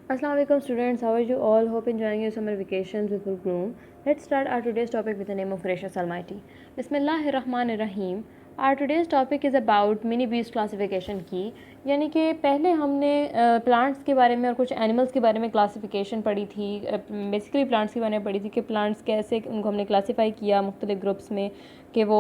Assalamu alaikum students, how are you all? Hope enjoying your summer vacations with full bloom. Let's start our today's topic with the name of Gracious Almighty. Bismillahirrahmanirrahim. Our today's topic is about mini beast classification की, यानी कि पहले हमने plants के बारे में और कुछ एनिमल्स के बारे में क्लासिफिकेशन पढ़ी थी। बेसिकली प्लांट्स के बारे में पढ़ी थी कि प्लांट्स कैसे उनको हमने क्लासीफाई किया मुख्तलिफ ग्रुप्स में, कि वो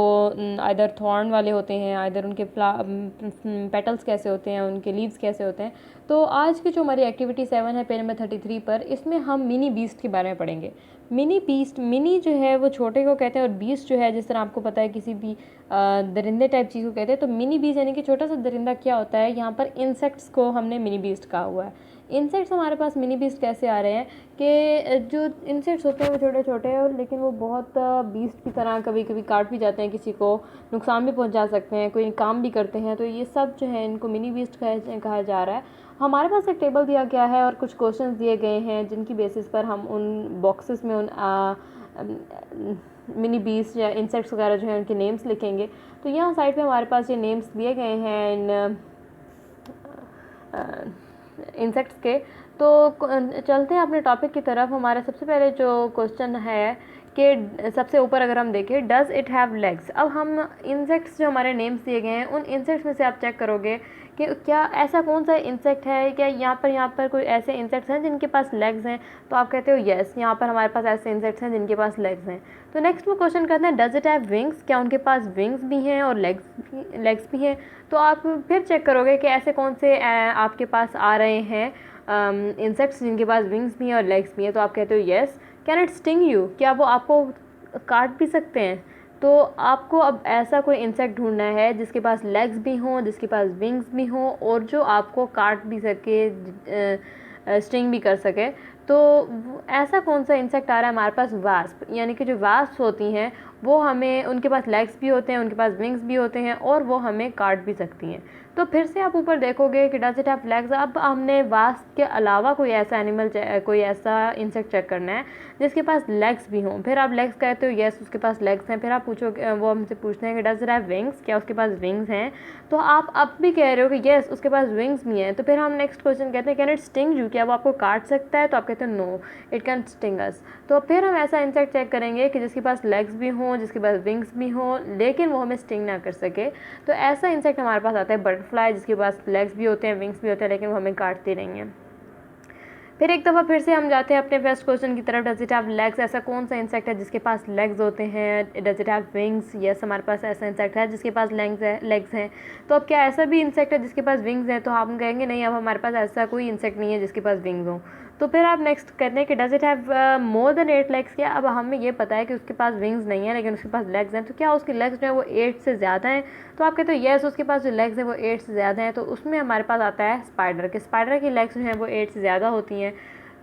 आइदर थॉर्न वाले होते हैं, आइदर उनके पेटल्स कैसे होते हैं, उनके लीव्स कैसे होते हैं। तो आज की जो हमारी एक्टिविटी 7 है पेज नंबर 33 पर, इसमें हम मिनी बीस्ट के बारे में पढ़ेंगे। मिनी बीस्ट, मिनी जो है वो छोटे को कहते हैं और बीस्ट जो है जिस तरह आपको पता है किसी भी दरिंदे टाइप चीज़ को कहते हैं। तो मिनी बीस्ट यानी कि छोटा सा दरिंदा क्या होता है, यहाँ पर इंसेक्ट्स को हमने मिनी बीस्ट कहा हुआ है। इंसेक्ट्स हमारे पास मिनी बीस्ट कैसे आ रहे हैं कि जो इंसेक्ट्स होते हैं वो छोटे छोटे हैं, लेकिन वो बहुत बीस्ट की तरह कभी कभी काट भी जाते हैं, किसी को नुकसान भी पहुंचा सकते हैं, कोई काम भी करते हैं। तो ये सब जो है इनको मिनी बीस्ट कहा जा रहा है। हमारे पास एक टेबल दिया गया है और कुछ क्वेश्चंस दिए गए हैं जिनकी बेसिस पर हम उन बॉक्सेस में उन मिनी बीस्ट या इंसेक्ट्स वगैरह जो है उनके नेम्स लिखेंगे। तो यहाँ साइड पे हमारे पास ये नेम्स दिए गए हैं इन इंसेक्ट्स के। तो चलते हैं अपने टॉपिक की तरफ। हमारा सबसे पहले जो क्वेश्चन है कि सबसे ऊपर अगर हम देखें, डज़ इट हैव लेग्स। अब हम इंसेक्ट्स जो हमारे नेम्स दिए गए हैं उन इंसेक्ट्स में से आप चेक करोगे कि क्या ऐसा कौन सा इंसेक्ट है, क्या यहाँ पर कोई ऐसे इंसेक्ट्स हैं जिनके पास लेग्स हैं। तो आप कहते हो येस, यहाँ पर हमारे पास ऐसे इंसेक्ट्स हैं जिनके पास लेग्स हैं। तो नेक्स्ट वो क्वेश्चन करते हैं, डज़ इट हैव विंग्स। क्या उनके पास विंग्स भी हैं और लेग्स भी हैं। तो आप फिर चेक करोगे कि ऐसे कौन से आपके पास आ रहे हैं इंसेक्ट्स जिनके पास विंग्स भी हैं और लेग्स भी हैं। तो आप कहते हो yes. Can it sting you. क्या वो आपको काट भी सकते हैं। तो आपको अब ऐसा कोई इंसेक्ट ढूंढना है जिसके पास लेग्स भी हों, जिसके पास विंग्स भी हों और जो आपको काट भी सके, स्टिंग भी कर सके। तो ऐसा कौन सा इंसेक्ट आ रहा है हमारे पास, वास्प। यानी कि जो वास्प होती हैं वो हमें, उनके पास लेग्स भी होते हैं, उनके पास विंग्स भी होते हैं और वो हमें काट भी सकती हैं। तो फिर से आप ऊपर देखोगे कि डज़ इट हैव लेग्स। अब हमने वास्प के अलावा कोई ऐसा एनिमल, कोई ऐसा इंसेक्ट चेक करना है जिसके पास लेग्स भी हों। फिर आप लेग्स कहते हो येस, उसके पास लेग्स हैं। फिर आप पूछोगे, वो हमसे पूछते हैं कि डज़ इट हैव विंग्स। क्या उसके पास विंग्स हैं। तो आप अब भी कह रहे हो कि येस उसके पास विंग्स भी हैं। तो फिर हम नेक्स्ट क्वेश्चन कहते हैं, कैन इट स्टिंग यू। क्या वो आपको काट सकता है। तो आप कहते हो नो, इट कैन स्टिंग अस। तो फिर हम ऐसा इंसेक्ट चेक करेंगे कि जिसके पास लेग्स भी हों, जिसके पास विंग्स भी हों, लेकिन वो हमें स्टिंग ना कर सके। तो ऐसा इंसेक्ट हमारे पास आता है बटरफ्लाई, जिसके पास लेग्स भी होते हैं, विंग्स भी होते हैं, लेकिन वो हमें काटते नहीं हैं। फिर एक दफ़ा फिर से हम जाते हैं अपने फर्स्ट क्वेश्चन की तरफ, डज़ इट हैव लेग्स। ऐसा कौन सा इंसेक्ट है जिसके पास लेग्स होते हैं। Does it have wings. Yes, हमारे पास ऐसा इंसेक्ट है जिसके पास लेग्स हैं। तो अब क्या ऐसा भी इंसेक्ट है जिसके पास विंग्स हैं। तो हम कहेंगे नहीं, अब हमारे पास ऐसा कोई इंसेक्ट नहीं है जिसके पास विंग्स हों। तो फिर आप नेक्स्ट कहते हैं कि does it have more than 8 legs. क्या अब हमें ये पता है कि उसके पास विंग्स नहीं है लेकिन उसके पास लेग्स हैं। तो क्या उसके लेग्स जो है वो 8 से ज़्यादा हैं। तो आप कहते हो येस, उसके पास जो लेग्स हैं वो 8 से ज़्यादा हैं। तो उसमें हमारे पास आता है स्पाइडर, के स्पाइडर की लेग्स जो हैं वो 8 से ज़्यादा होती हैं।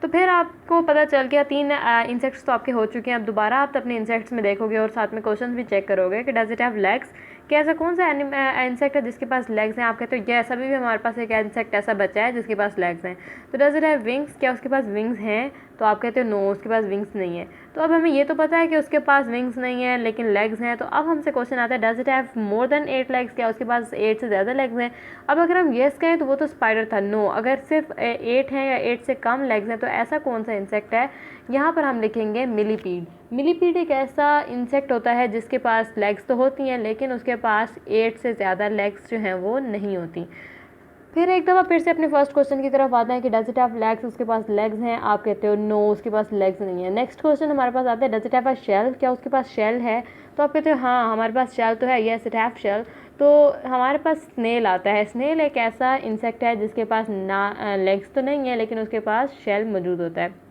तो फिर आपको पता चल गया 3 इंसेक्ट्स तो आपके हो चुके हैं। अब दोबारा आप अपने इंसेक्ट्स में देखोगे और साथ में क्वेश्चन भी चेक करोगे कि डज़ इट हैव लेग्स। क्या ऐसा कौन सा इंसेक्ट है जिसके पास लेग्स हैं। आप कहते हो यस, अभी भी हमारे पास एक इंसेक्ट ऐसा बचा है जिसके पास लेग्स हैं। तो डज़ इट हैव विंग्स। क्या उसके पास विंग्स हैं। तो आप कहते हो नो, उसके पास विंग्स नहीं है। तो अब हमें ये तो पता है कि उसके पास विंग्स नहीं है लेकिन लेग्स हैं। तो अब हमसे क्वेश्चन आता है, does it have more than 8 legs. क्या उसके पास 8 से ज़्यादा लेग्स हैं। अब अगर हम येस कहें तो वो तो स्पाइडर था। नो, अगर सिर्फ 8 हैं या 8 से कम लेग्स हैं तो ऐसा कौन सा इंसेक्ट है। यहाँ पर हम लिखेंगे मिलीपीड। मिलीपीड एक ऐसा इंसेक्ट होता है जिसके पास लेग्स तो होती हैं लेकिन उसके पास 8 से ज़्यादा लेग्स जो हैं वो नहीं होती। फिर एक दफ़ा फिर से अपने फर्स्ट क्वेश्चन की तरफ आते हैं कि डज़ इट हैव लेग्स। उसके पास लेग्स हैं। आप कहते हो नो, उसके पास लेग्स नहीं है। नेक्स्ट क्वेश्चन हमारे पास आता है, does it have a shell. क्या उसके पास शेल है। तो आप कहते हो हाँ, हमारे पास शेल तो है, येस इट हैव शेल। तो हमारे पास स्नेल आता है। स्नेल एक ऐसा इंसेक्ट है जिसके पास ना लेग्स तो नहीं है लेकिन उसके पास शेल मौजूद होता है।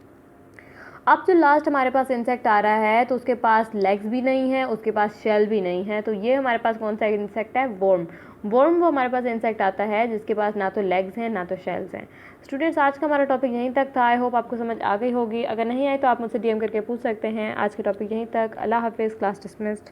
अब जो लास्ट हमारे पास इंसेक्ट आ रहा है तो उसके पास लेग्स भी नहीं है, उसके पास शेल भी नहीं है। तो ये हमारे पास कौन सा इंसेक्ट है, वर्म। वर्म वो हमारे पास इंसेक्ट आता है जिसके पास ना तो लेग्स हैं ना तो शेल्स हैं। स्टूडेंट्स, आज का हमारा टॉपिक यहीं तक था। आई होप आपको समझ आ गई होगी। अगर नहीं आई तो आप मुझसे DM करके पूछ सकते हैं। आज के टॉपिक यहीं तक। अल्लाह हाफिज़। Class dismissed.